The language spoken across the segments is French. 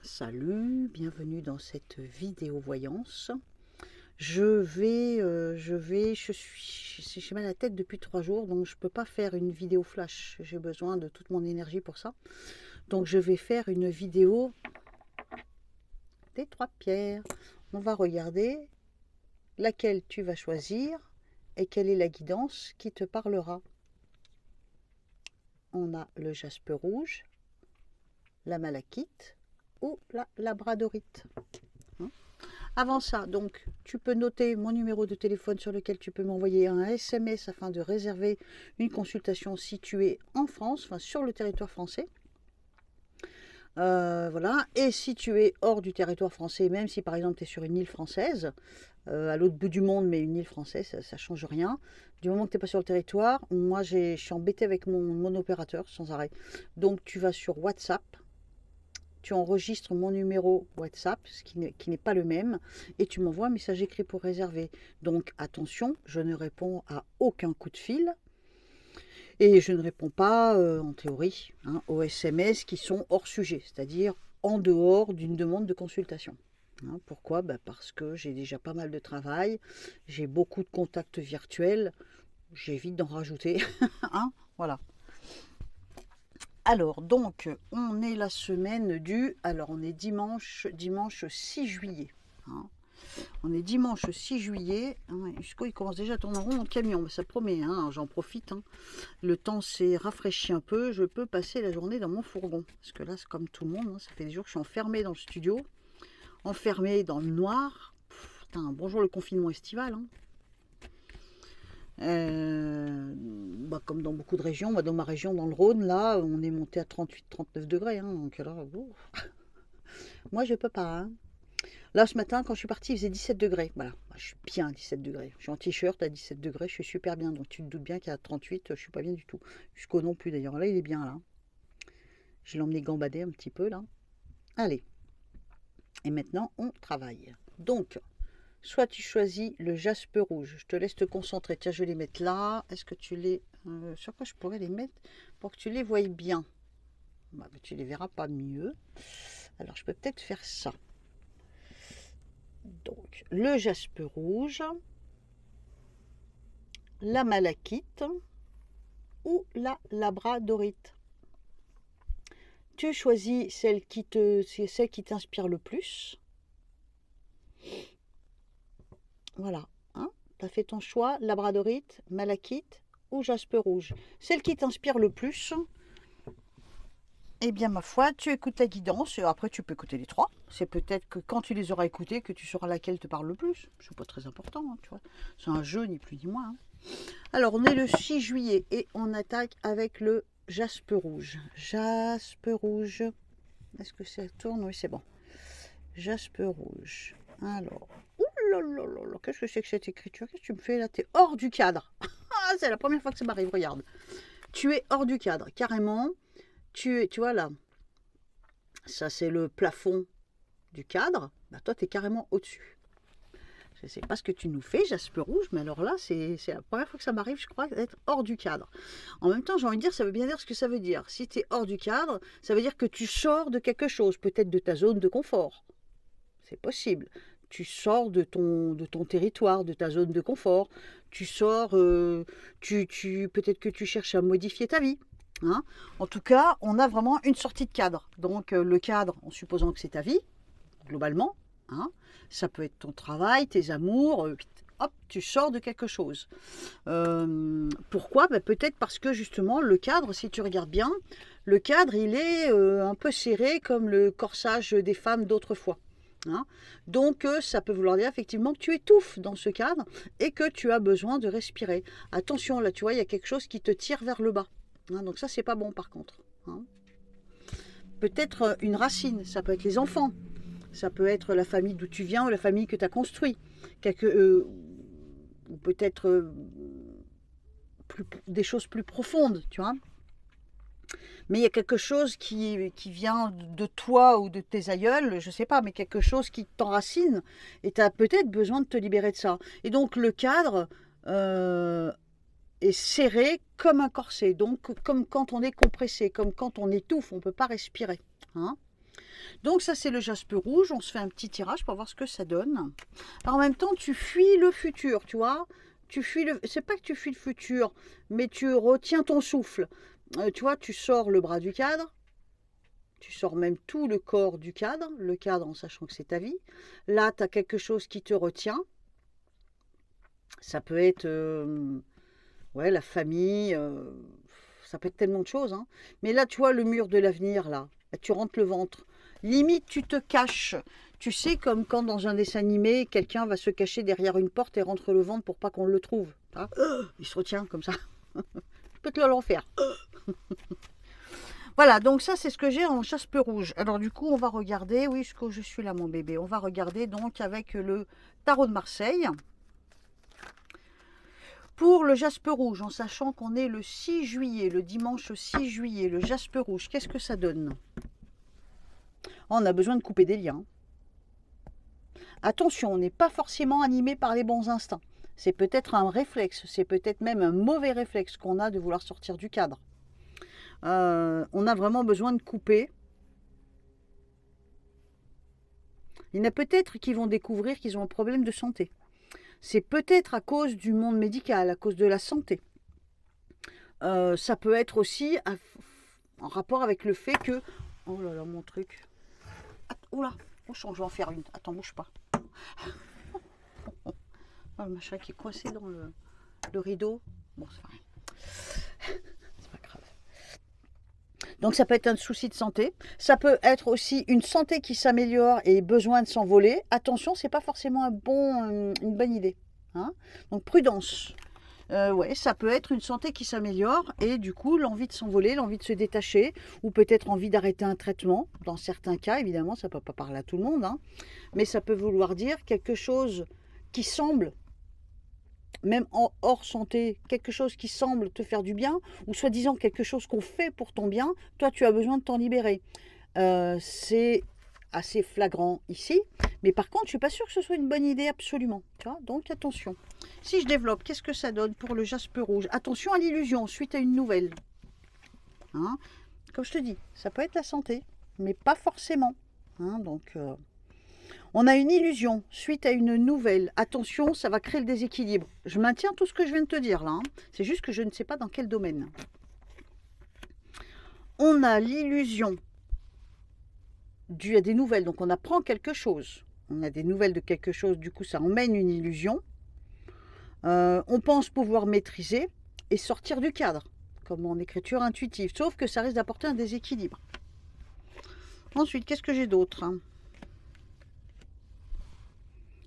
Salut, bienvenue dans cette vidéo voyance. J'ai mal à la tête depuis 3 jours, donc je peux pas faire une vidéo flash. J'ai besoin de toute mon énergie pour ça. Donc je vais faire une vidéo des 3 pierres. On va regarder laquelle tu vas choisir et quelle est la guidance qui te parlera. On a le jaspe rouge, la malachite ou la labradorite. Avant ça, donc, tu peux noter mon numéro de téléphone sur lequel tu peux m'envoyer un SMS afin de réserver une consultation située en France, enfin sur le territoire français. Voilà. Et si tu es hors du territoire français, même si par exemple tu es sur une île française, à l'autre bout du monde, mais une île française, ça ne change rien. Du moment que tu n'es pas sur le territoire, moi je suis embêtée avec mon opérateur sans arrêt. Donc tu vas sur WhatsApp. Tu enregistres mon numéro WhatsApp, ce qui n'est pas le même, et tu m'envoies un message écrit pour réserver. Donc attention, je ne réponds à aucun coup de fil, et je ne réponds pas, en théorie, aux SMS qui sont hors sujet, c'est-à-dire en dehors d'une demande de consultation. Pourquoi? Parce que j'ai déjà pas mal de travail, j'ai beaucoup de contacts virtuels, j'évite d'en rajouter. Voilà. Alors, donc, on est la semaine du... Alors, on est dimanche 6 juillet. On est dimanche 6 juillet. Jusqu'où il commence déjà à tourner en rond dans le camion. Mais ça promet, j'en profite. Le temps s'est rafraîchi un peu. Je peux passer la journée dans mon fourgon. Parce que là, c'est comme tout le monde. Ça fait des jours que je suis enfermée dans le studio. Enfermée dans le noir. Putain, bonjour le confinement estival. Comme dans beaucoup de régions, dans ma région, dans le Rhône, là, on est monté à 38-39 degrés. Donc là, moi, je peux pas. Là, ce matin, quand je suis partie, il faisait 17 degrés. Voilà, je suis bien à 17 degrés. Je suis en t-shirt à 17 degrés, je suis super bien. Donc tu te doutes bien qu'à 38, je suis pas bien du tout. Jusqu'au non plus d'ailleurs. Là, il est bien là. Je l'ai emmené gambader un petit peu là. Allez. Et maintenant, on travaille. Donc, soit tu choisis le jaspe rouge. Je te laisse te concentrer. Tiens, je vais les mettre là. Est-ce que tu les... sur quoi je pourrais les mettre pour que tu les voies bien? Tu les verras pas mieux. Alors, je peux peut-être faire ça. Donc, le jaspe rouge, la malachite ou la labradorite. Tu choisis celle qui t'inspire le plus. Voilà, tu as fait ton choix, labradorite, malachite ou jaspe rouge. Celle qui t'inspire le plus, eh bien ma foi, tu écoutes la guidance et après tu peux écouter les trois. C'est peut-être que quand tu les auras écoutées que tu sauras laquelle te parle le plus. C'est pas très important, tu vois. C'est un jeu, ni plus ni moins. Alors on est le 6 juillet et on attaque avec le jaspe rouge. Jaspe rouge. Est-ce que ça tourne? Oui, c'est bon. Jaspe rouge. Alors, qu'est-ce que c'est que cette écriture? Qu'est-ce que tu me fais là? T'es hors du cadre. C'est la première fois que ça m'arrive, regarde. Tu es hors du cadre, carrément. Tu vois là, ça c'est le plafond du cadre. Toi, tu es carrément au-dessus. Je ne sais pas ce que tu nous fais, jaspe rouge, mais alors là, c'est la première fois que ça m'arrive, je crois, d'être hors du cadre. En même temps, j'ai envie de dire, ça veut bien dire ce que ça veut dire. Si tu es hors du cadre, ça veut dire que tu sors de quelque chose, peut-être de ta zone de confort. C'est possible. Tu sors de ton territoire, de ta zone de confort. Tu sors, peut-être que tu cherches à modifier ta vie. En tout cas, on a vraiment une sortie de cadre. Donc le cadre, en supposant que c'est ta vie, globalement, ça peut être ton travail, tes amours, hop, tu sors de quelque chose. Pourquoi? Peut-être parce que justement, le cadre, si tu regardes bien, le cadre, il est un peu serré comme le corsage des femmes d'autrefois. Donc ça peut vouloir dire effectivement que tu étouffes dans ce cadre et que tu as besoin de respirer. Attention, là tu vois, il y a quelque chose qui te tire vers le bas. Donc ça, c'est pas bon par contre. Peut-être une racine, ça peut être les enfants, ça peut être la famille d'où tu viens ou la famille que tu as construit. Ou peut-être des choses plus profondes, tu vois. Mais il y a quelque chose qui vient de toi ou de tes aïeuls, je ne sais pas, mais quelque chose qui t'enracine et tu as peut-être besoin de te libérer de ça. Et donc le cadre est serré comme un corset, donc comme quand on est compressé, comme quand on étouffe, on ne peut pas respirer. Donc ça c'est le jaspe rouge, on se fait un petit tirage pour voir ce que ça donne. Alors, en même temps tu fuis le futur, tu vois. Tu fuis le... C'est pas que tu fuis le futur, mais tu retiens ton souffle. Tu vois, tu sors le bras du cadre, tu sors même tout le corps du cadre, le cadre en sachant que c'est ta vie. Là tu as quelque chose qui te retient. Ça peut être ouais, la famille, ça peut être tellement de choses. Hein. Mais là tu vois le mur de l'avenir, là, tu rentres le ventre. Limite, tu te caches. Tu sais, comme quand dans un dessin animé, quelqu'un va se cacher derrière une porte et rentre le ventre pour pas qu'on le trouve. Hein. Il se retient comme ça. Je peux te le faire. Voilà, donc ça, c'est ce que j'ai en jaspe rouge. Alors du coup, on va regarder. Oui, je suis là, mon bébé. On va regarder donc avec le tarot de Marseille. Pour le jaspe rouge, en sachant qu'on est le 6 juillet, le dimanche 6 juillet, le jaspe rouge, qu'est-ce que ça donne? On a besoin de couper des liens. Attention, on n'est pas forcément animé par les bons instincts. C'est peut-être un réflexe, c'est peut-être même un mauvais réflexe qu'on a de vouloir sortir du cadre. On a vraiment besoin de couper. Il y en a peut-être qui vont découvrir qu'ils ont un problème de santé. C'est peut-être à cause du monde médical, à cause de la santé. Ça peut être aussi en rapport avec le fait que... Oh là là, mon truc. Oula, je vais en faire une. Attends, bouge pas. Oh, le machin qui est coincé dans le rideau. Bon, c'est pas rien. C'est pas grave. Donc ça peut être un souci de santé. Ça peut être aussi une santé qui s'améliore et besoin de s'envoler. Attention, c'est pas forcément une bonne idée. Hein. Donc prudence. Ouais, ça peut être une santé qui s'améliore et du coup l'envie de s'envoler, l'envie de se détacher ou peut-être envie d'arrêter un traitement. Dans certains cas, évidemment, ça ne peut pas parler à tout le monde, hein, mais ça peut vouloir dire quelque chose qui semble, même hors santé, quelque chose qui semble te faire du bien ou soi-disant quelque chose qu'on fait pour ton bien, toi tu as besoin de t'en libérer. C'est assez flagrant ici, mais par contre je ne suis pas sûre que ce soit une bonne idée absolument, tu vois, donc attention. Si je développe, qu'est-ce que ça donne pour le jaspe rouge? Attention à l'illusion suite à une nouvelle. Hein, comme je te dis, ça peut être la santé, mais pas forcément. Hein, donc, on a une illusion suite à une nouvelle. Attention, ça va créer le déséquilibre. Je maintiens tout ce que je viens de te dire là. Hein. C'est juste que je ne sais pas dans quel domaine. On a l'illusion due à des nouvelles. Donc, on apprend quelque chose. On a des nouvelles de quelque chose. Du coup, ça emmène une illusion. On pense pouvoir maîtriser et sortir du cadre, comme en écriture intuitive, sauf que ça risque d'apporter un déséquilibre. Ensuite, qu'est-ce que j'ai d'autre?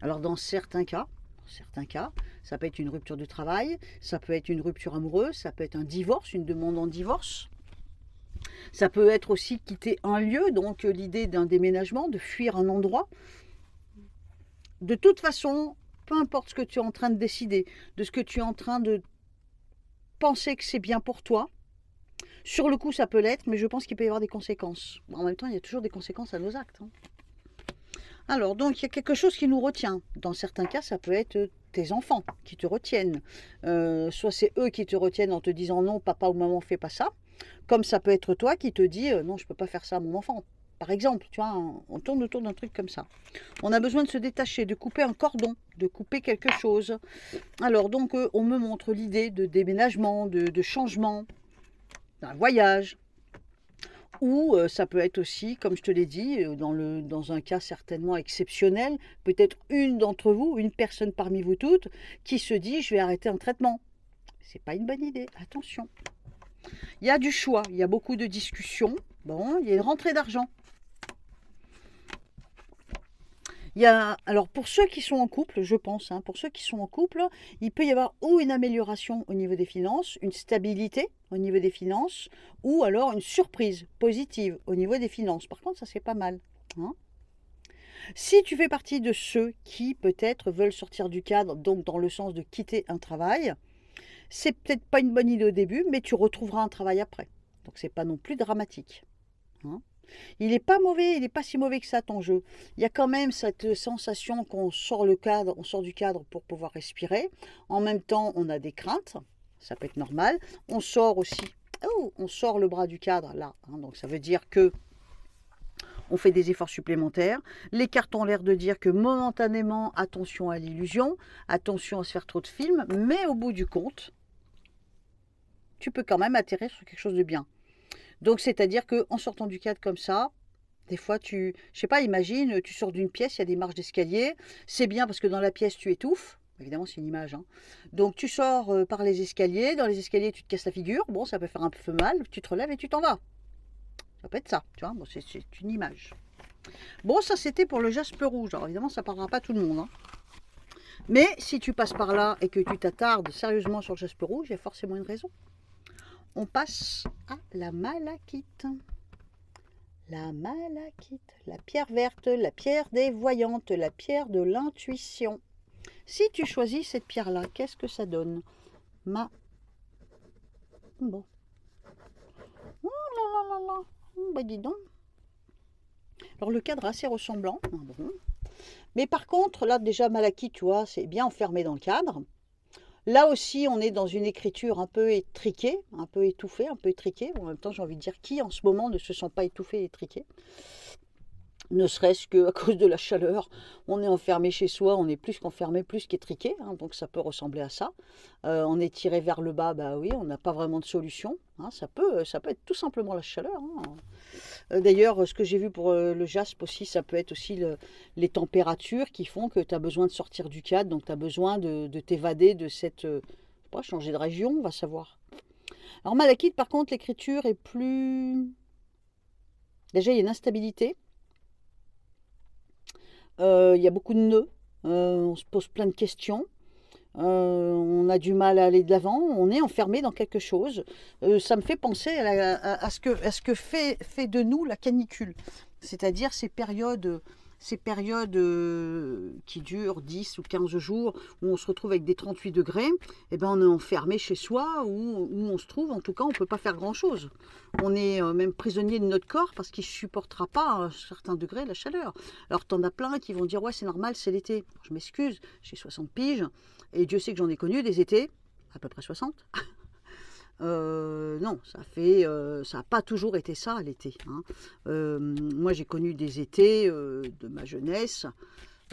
Alors, dans certains cas, ça peut être une rupture de travail, ça peut être une rupture amoureuse, ça peut être un divorce, une demande en divorce. Ça peut être aussi quitter un lieu, donc l'idée d'un déménagement, de fuir un endroit. De toute façon, peu importe ce que tu es en train de décider, de ce que tu es en train de penser que c'est bien pour toi, sur le coup ça peut l'être, mais je pense qu'il peut y avoir des conséquences. En même temps, il y a toujours des conséquences à nos actes. Hein. Alors, donc, il y a quelque chose qui nous retient. Dans certains cas, ça peut être tes enfants qui te retiennent. Soit c'est eux qui te retiennent en te disant non, papa ou maman, fais pas ça. Comme ça peut être toi qui te dis non, je ne peux pas faire ça à mon enfant. Par exemple, tu vois, on tourne autour d'un truc comme ça. On a besoin de se détacher, de couper un cordon, de couper quelque chose. Alors, donc, on me montre l'idée de déménagement, de changement, d'un voyage. Ou ça peut être aussi, comme je te l'ai dit, dans un cas certainement exceptionnel, peut-être une d'entre vous, une personne parmi vous toutes, qui se dit « je vais arrêter un traitement ». C'est pas une bonne idée, attention. Il y a du choix, il y a beaucoup de discussions. Bon, il y a une rentrée d'argent. Alors pour ceux qui sont en couple, je pense, hein, pour ceux qui sont en couple, il peut y avoir ou une amélioration au niveau des finances, une stabilité au niveau des finances, ou alors une surprise positive au niveau des finances. Par contre, ça c'est pas mal. Hein. Si tu fais partie de ceux qui peut-être veulent sortir du cadre, donc dans le sens de quitter un travail, c'est peut-être pas une bonne idée au début, mais tu retrouveras un travail après. Donc c'est pas non plus dramatique. Hein. Il n'est pas mauvais, il n'est pas si mauvais que ça ton jeu. Il y a quand même cette sensation qu'on sort du cadre pour pouvoir respirer. En même temps, on a des craintes, ça peut être normal. On sort aussi, on sort le bras du cadre là. Hein, donc ça veut dire que on fait des efforts supplémentaires. Les cartes ont l'air de dire que momentanément, attention à l'illusion, attention à se faire trop de films, mais au bout du compte, tu peux quand même atterrir sur quelque chose de bien. Donc, c'est-à-dire qu'en sortant du cadre comme ça, des fois, je sais pas, imagine, tu sors d'une pièce, il y a des marches d'escalier. C'est bien parce que dans la pièce, tu étouffes. Évidemment, c'est une image. Hein. Donc, tu sors par les escaliers. Dans les escaliers, tu te casses la figure. Bon, ça peut faire un peu mal. Tu te relèves et tu t'en vas. Ça peut être ça, tu vois. Bon, c'est une image. Bon, ça, c'était pour le jaspe rouge. Alors, évidemment, ça ne parlera pas à tout le monde. Hein. Mais si tu passes par là et que tu t'attardes sérieusement sur le jaspe rouge, il y a forcément une raison. On passe à la malachite. La malachite, la pierre verte, la pierre des voyantes, la pierre de l'intuition. Si tu choisis cette pierre-là, qu'est-ce que ça donne? Bon. Oh là là là là. Bah dis donc. Alors le cadre est assez ressemblant. Bon. Mais par contre, là déjà malachite, tu vois, c'est bien enfermé dans le cadre. Là aussi, on est dans une écriture un peu étriquée, un peu étouffée, un peu étriquée. En même temps, j'ai envie de dire qui, en ce moment, ne se sent pas étouffé et étriqué. Ne serait-ce qu'à cause de la chaleur, on est enfermé chez soi, on est plus qu'enfermé, plus qu'étriqué, hein, donc ça peut ressembler à ça. On est tiré vers le bas, bah oui, on n'a pas vraiment de solution. Hein, ça peut être tout simplement la chaleur. Hein. D'ailleurs, ce que j'ai vu pour le jaspe aussi, ça peut être aussi les températures qui font que tu as besoin de sortir du cadre, donc tu as besoin de t'évader de cette... je sais pas, changer de région, on va savoir. Alors malachite, par contre, l'écriture est plus... Déjà, il y a une instabilité. Il y a beaucoup de nœuds, on se pose plein de questions, on a du mal à aller de l'avant, on est enfermé dans quelque chose. Ça me fait penser à ce que fait de nous la canicule, c'est-à-dire ces périodes qui durent 10 ou 15 jours, où on se retrouve avec des 38 degrés, et ben on est enfermé chez soi, où on se trouve, en tout cas on ne peut pas faire grand-chose. On est même prisonnier de notre corps parce qu'il ne supportera pas à un certain degré la chaleur. Alors tu en as plein qui vont dire ouais c'est normal, c'est l'été. Je m'excuse, j'ai 60 piges, et Dieu sait que j'en ai connu des étés, à peu près 60. Non, ça n'a pas toujours été ça l'été. Hein. Moi j'ai connu des étés de ma jeunesse,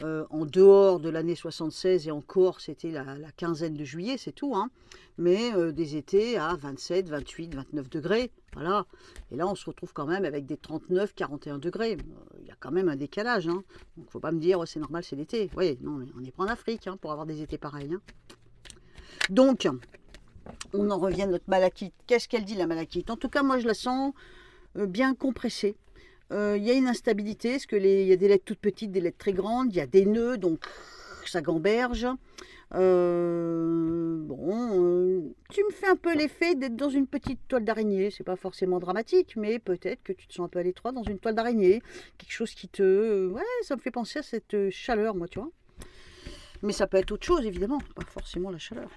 en dehors de l'année 76 et encore c'était la quinzaine de juillet, c'est tout. Hein. Mais des étés à 27, 28, 29 degrés, voilà. Et là on se retrouve quand même avec des 39, 41 degrés. Il y a quand même un décalage. Hein. Donc il ne faut pas me dire c'est normal, c'est l'été. Oui, non, on n'est pas en Afrique hein, pour avoir des étés pareils. Hein. Donc... on en revient à notre malachite. Qu'est-ce qu'elle dit la malachite? En tout cas, moi je la sens bien compressée. Il y a une instabilité, parce qu'il y a des lettres toutes petites, des lettres très grandes, il y a des nœuds, donc ça gamberge. Tu me fais un peu l'effet d'être dans une petite toile d'araignée. C'est pas forcément dramatique, mais peut-être que tu te sens un peu à l'étroit dans une toile d'araignée. Quelque chose qui te... ouais, ça me fait penser à cette chaleur, moi, tu vois. Mais ça peut être autre chose, évidemment, pas forcément la chaleur.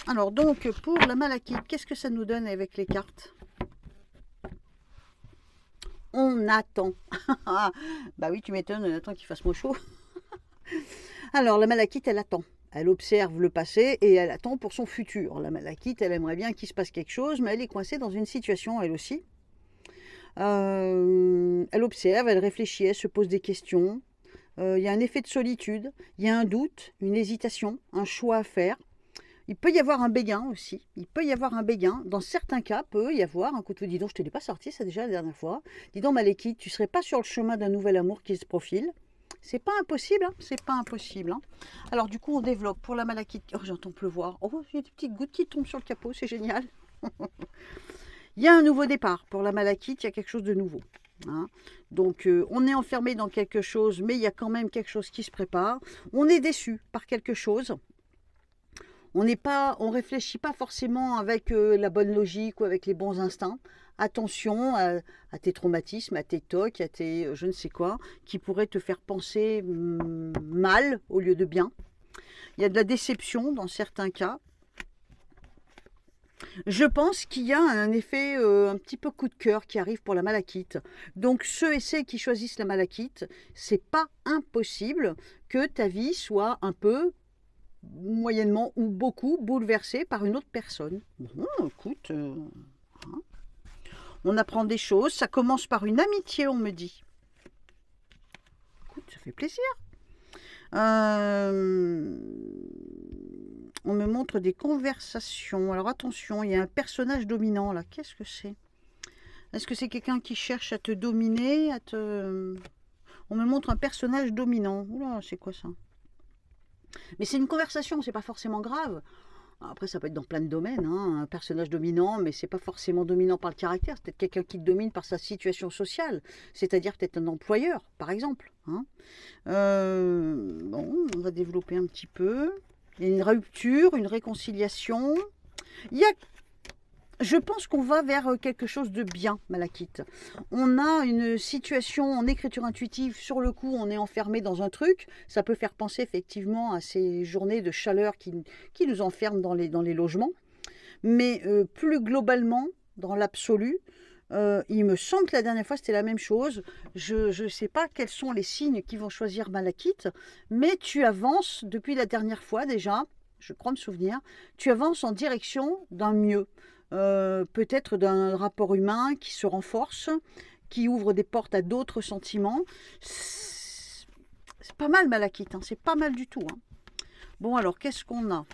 Alors donc pour la malachite, qu'est-ce que ça nous donne avec les cartes? On attend. Bah oui, tu m'étonnes, on attend qu'il fasse moins chaud. Alors la malachite, elle attend. Elle observe le passé et elle attend pour son futur. La malachite, elle aimerait bien qu'il se passe quelque chose, mais elle est coincée dans une situation, elle aussi. Elle observe, elle réfléchit, elle se pose des questions. Il y a un effet de solitude, il y a un doute, une hésitation, un choix à faire. Il peut y avoir un béguin aussi. Il peut y avoir un béguin. Dans certains cas, peut y avoir un coup de feu. Dis donc, je ne te l'ai pas sorti, ça déjà la dernière fois. Dis donc, malachite, tu ne serais pas sur le chemin d'un nouvel amour qui se profile. C'est pas impossible, hein. C'est pas impossible. Hein. Alors, du coup, on développe pour la malachite. Oh, j'entends pleuvoir. Oh, il y a des petites gouttes qui tombent sur le capot, c'est génial. Il y a un nouveau départ. Pour la malachite, il y a quelque chose de nouveau. Hein. Donc, on est enfermé dans quelque chose, mais il y a quand même quelque chose qui se prépare. On est déçu par quelque chose. On réfléchit pas forcément avec la bonne logique ou avec les bons instincts. Attention à tes traumatismes, à tes tocs, à tes je ne sais quoi, qui pourraient te faire penser mal au lieu de bien. Il y a de la déception dans certains cas. Je pense qu'il y a un effet un petit peu coup de cœur qui arrive pour la malachite. Donc ceux et celles qui choisissent la malachite, c'est pas impossible que ta vie soit un peu moyennement ou beaucoup bouleversé par une autre personne. Bon, écoute, hein. On apprend des choses, ça commence par une amitié, on me dit. ça fait plaisir. On me montre des conversations. Alors attention, il y a un personnage dominant là. Qu'est-ce que c'est? Est-ce que c'est quelqu'un qui cherche à te dominer, On me montre un personnage dominant. Oula, c'est quoi ça? Mais c'est une conversation, c'est pas forcément grave. Après, ça peut être dans plein de domaines, hein, un personnage dominant, mais c'est pas forcément dominant par le caractère. C'est peut-être quelqu'un qui te domine par sa situation sociale, c'est-à-dire peut-être un employeur, par exemple. Hein. Bon, on va développer un petit peu. Il y a une rupture, une réconciliation. Je pense qu'on va vers quelque chose de bien, Malakite. On a une situation en écriture intuitive, sur le coup, on est enfermé dans un truc. Ça peut faire penser effectivement à ces journées de chaleur qui nous enferment dans les logements. Mais plus globalement, dans l'absolu, il me semble que la dernière fois, c'était la même chose. Je ne sais pas quels sont les signes qui vont choisir Malakite, mais tu avances depuis la dernière fois déjà, je crois me souvenir, tu avances en direction d'un mieux. Peut-être d'un rapport humain qui se renforce, qui ouvre des portes à d'autres sentiments. C'est pas mal, Malakite, hein, c'est pas mal du tout. Hein. Bon, alors, qu'est-ce qu'on a?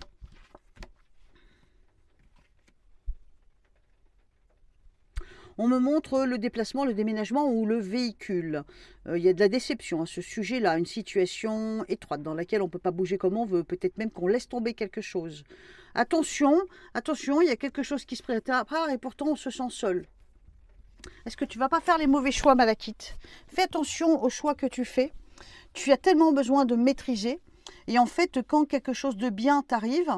On me montre le déplacement, le déménagement ou le véhicule. Il y a de la déception à ce sujet-là, une situation étroite dans laquelle on ne peut pas bouger comme on veut, peut-être même qu'on laisse tomber quelque chose. Attention, attention, il y a quelque chose qui se prépare et pourtant on se sent seul. Est-ce que tu ne vas pas faire les mauvais choix, Malakite? Fais attention aux choix que tu fais. Tu as tellement besoin de maîtriser. Et en fait, quand quelque chose de bien t'arrive,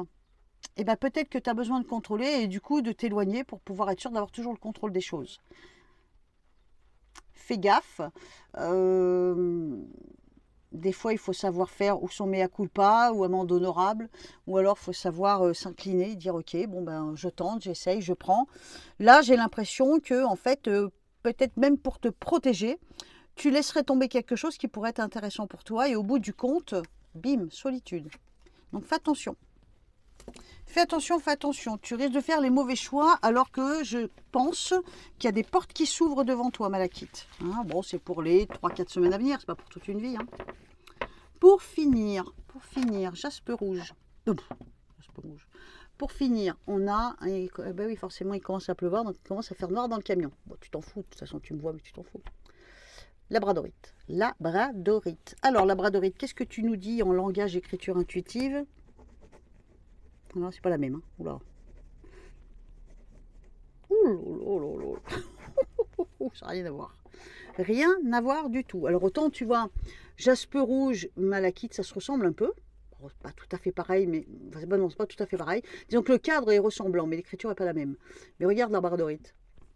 eh ben peut-être que tu as besoin de contrôler et du coup de t'éloigner pour pouvoir être sûr d'avoir toujours le contrôle des choses. Fais gaffe. Des fois, il faut savoir faire ou son mea culpa ou amende honorable, ou alors il faut savoir s'incliner, dire ok, bon ben je tente, j'essaye, je prends. Là, j'ai l'impression que en fait, peut-être même pour te protéger, tu laisserais tomber quelque chose qui pourrait être intéressant pour toi et au bout du compte, bim, solitude. Donc fais attention. Fais attention, tu risques de faire les mauvais choix alors que je pense qu'il y a des portes qui s'ouvrent devant toi, Malakite. Hein, bon, c'est pour les 3-4 semaines à venir, c'est pas pour toute une vie. Hein. Pour finir, jaspe rouge. Pour finir, on a, ben oui, forcément, il commence à pleuvoir, donc il commence à faire noir dans le camion. Bon, tu t'en fous, de toute façon, tu me vois, mais tu t'en fous. Labradorite. Alors, labradorite, qu'est-ce que tu nous dis en langage écriture intuitive? Non, c'est pas la même. Hein. Oula. Ouh, ça n'a rien à voir. Rien à voir du tout. Alors autant tu vois, jaspe rouge, malachite, ça se ressemble un peu. Bon, pas tout à fait pareil, mais non, c'est pas tout à fait pareil. Disons que le cadre est ressemblant, mais l'écriture n'est pas la même. Mais regarde la labradorite.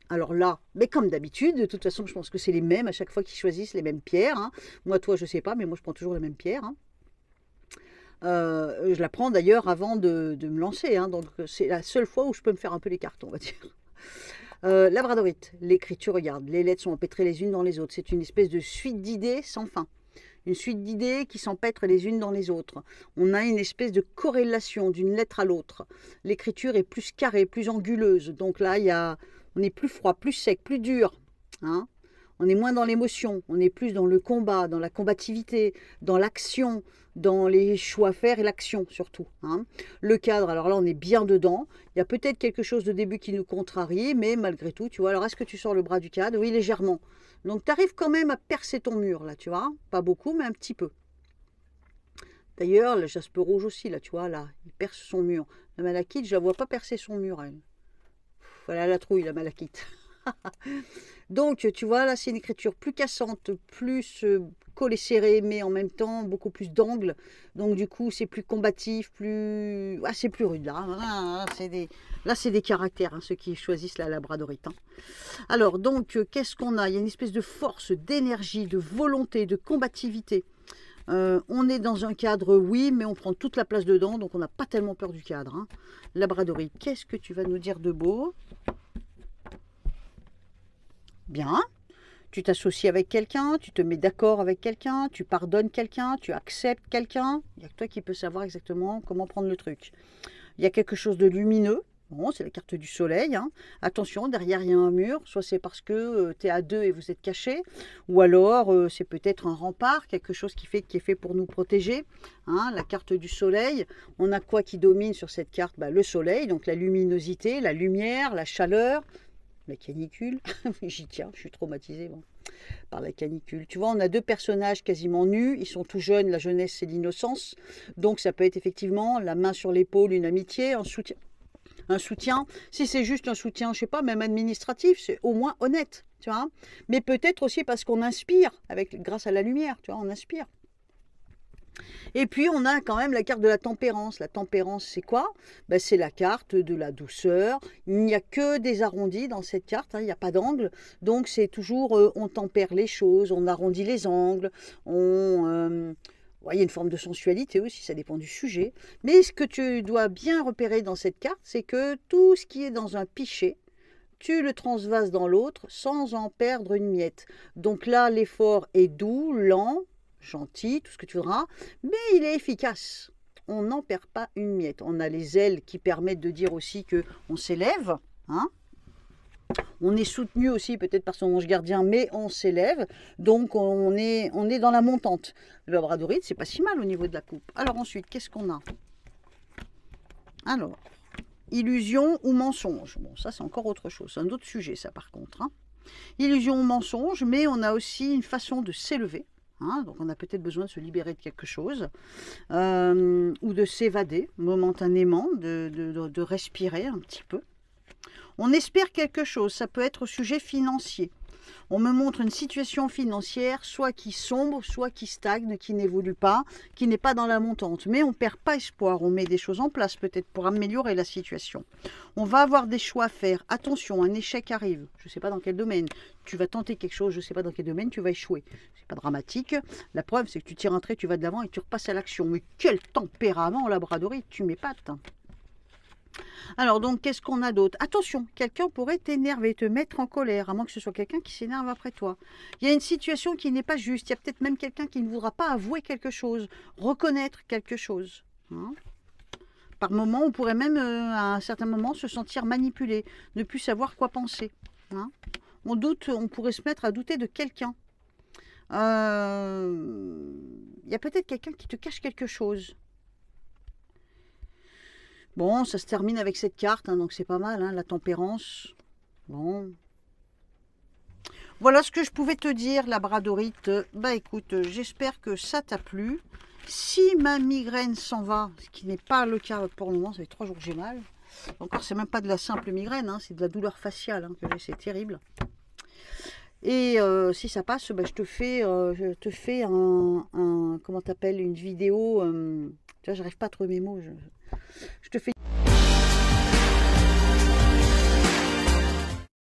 Alors là, mais comme d'habitude, de toute façon, je pense que c'est les mêmes à chaque fois qu'ils choisissent les mêmes pierres. Hein. Moi, toi, je sais pas, mais moi, je prends toujours la même pierre. Hein. Je la prends d'ailleurs avant de me lancer, hein, donc c'est la seule fois où je peux me faire un peu les cartes, on va dire. Labradorite, l'écriture, regarde, les lettres sont empêtrées les unes dans les autres. C'est une espèce de suite d'idées sans fin. Une suite d'idées qui s'empêtrent les unes dans les autres. On a une espèce de corrélation d'une lettre à l'autre. L'écriture est plus carrée, plus anguleuse. Donc là, on est plus froid, plus sec, plus dur. Hein. On est moins dans l'émotion, on est plus dans le combat, dans la combativité, dans l'action, dans les choix à faire et l'action surtout. Hein. Le cadre, alors là on est bien dedans. Il y a peut-être quelque chose de début qui nous contrarie, mais malgré tout, tu vois. Alors est-ce que tu sors le bras du cadre? Oui, légèrement. Donc tu arrives quand même à percer ton mur là, tu vois. Pas beaucoup, mais un petit peu. D'ailleurs, le jaspe rouge aussi, là, tu vois, là, il perce son mur. La malachite, je la vois pas percer son mur, elle. Voilà la trouille, la malachite. Donc, tu vois, là, c'est une écriture plus cassante, plus collée serrée, mais en même temps, beaucoup plus d'angle. Donc, du coup, c'est plus combatif, plus... Ah, c'est plus rude, là. Là, c'est des caractères, hein, ceux qui choisissent la labradorite. Hein. Alors, donc, qu'est-ce qu'on a? Il y a une espèce de force, d'énergie, de volonté, de combativité. On est dans un cadre, oui, mais on prend toute la place dedans, donc on n'a pas tellement peur du cadre. Hein. Labradorite, qu'est-ce que tu vas nous dire de beau? Bien, tu t'associes avec quelqu'un, tu te mets d'accord avec quelqu'un, tu pardonnes quelqu'un, tu acceptes quelqu'un. Il n'y a que toi qui peux savoir exactement comment prendre le truc. Il y a quelque chose de lumineux, Bon, c'est la carte du soleil, hein. Attention, derrière il y a un mur, soit c'est parce que tu es à deux et vous êtes cachés, ou alors c'est peut-être un rempart, quelque chose qui est fait pour nous protéger, hein. La carte du soleil, on a quoi qui domine sur cette carte? Bah, le soleil, donc la luminosité, la lumière, la chaleur, la canicule. J'y tiens, je suis traumatisée bon, par la canicule. Tu vois, on a deux personnages quasiment nus, ils sont tout jeunes, la jeunesse c'est l'innocence, donc ça peut être effectivement la main sur l'épaule, une amitié, un soutien. Un soutien, si c'est juste un soutien, je sais pas, même administratif, c'est au moins honnête, tu vois. Mais peut-être aussi parce qu'on inspire, grâce à la lumière, tu vois, on inspire. Et puis on a quand même la carte de la tempérance. La tempérance, c'est quoi? Ben, c'est la carte de la douceur. Il n'y a que des arrondis dans cette carte, hein, il n'y a pas d'angle. Donc c'est toujours, on tempère les choses, on arrondit les angles, il y a une forme de sensualité aussi, ça dépend du sujet. Mais ce que tu dois bien repérer dans cette carte, c'est que tout ce qui est dans un pichet, tu le transvases dans l'autre sans en perdre une miette. Donc là, l'effort est doux, lent, gentil, tout ce que tu voudras, mais il est efficace. On n'en perd pas une miette. On a les ailes qui permettent de dire aussi qu'on s'élève, hein. On est soutenu aussi peut-être par son ange gardien, mais on s'élève, donc on est dans la montante. Le labradorite, c'est pas si mal au niveau de la coupe. Alors ensuite, qu'est-ce qu'on a? Alors, illusion ou mensonge. Bon, ça c'est encore autre chose, c'est un autre sujet ça par contre, hein. Illusion ou mensonge, mais on a aussi une façon de s'élever. Hein, donc on a peut-être besoin de se libérer de quelque chose, ou de s'évader momentanément, de respirer un petit peu. On espère quelque chose, ça peut être au sujet financier. On me montre une situation financière, soit qui sombre, soit qui stagne, qui n'évolue pas, qui n'est pas dans la montante. Mais on ne perd pas espoir, on met des choses en place peut-être pour améliorer la situation. On va avoir des choix à faire. Attention, un échec arrive. Je ne sais pas dans quel domaine. Tu vas tenter quelque chose, je ne sais pas dans quel domaine, tu vas échouer. C'est pas dramatique. La preuve, c'est que tu tires un trait, tu vas de l'avant et tu repasses à l'action. Mais quel tempérament, labradorite, tu m'épates. Alors donc, qu'est-ce qu'on a d'autre? Attention, quelqu'un pourrait t'énerver, te mettre en colère, à moins que ce soit quelqu'un qui s'énerve après toi. Il y a une situation qui n'est pas juste, il y a peut-être même quelqu'un qui ne voudra pas avouer quelque chose, reconnaître quelque chose. Hein. Par moment, on pourrait même, à un certain moment, se sentir manipulé, ne plus savoir quoi penser. Hein. On pourrait se mettre à douter de quelqu'un. Il y a peut-être quelqu'un qui te cache quelque chose. Bon, ça se termine avec cette carte, hein, donc c'est pas mal, hein, la tempérance. Bon. Voilà ce que je pouvais te dire, labradorite. Bah écoute, j'espère que ça t'a plu. Si ma migraine s'en va, ce qui n'est pas le cas pour le moment, ça fait 3 jours que j'ai mal. Encore, c'est même pas de la simple migraine, hein, c'est de la douleur faciale hein, que j'ai, c'est terrible. Et si ça passe, bah, je te fais comment t'appelles, une vidéo. Tu vois, j'arrive pas à trouver mes mots. Je te fais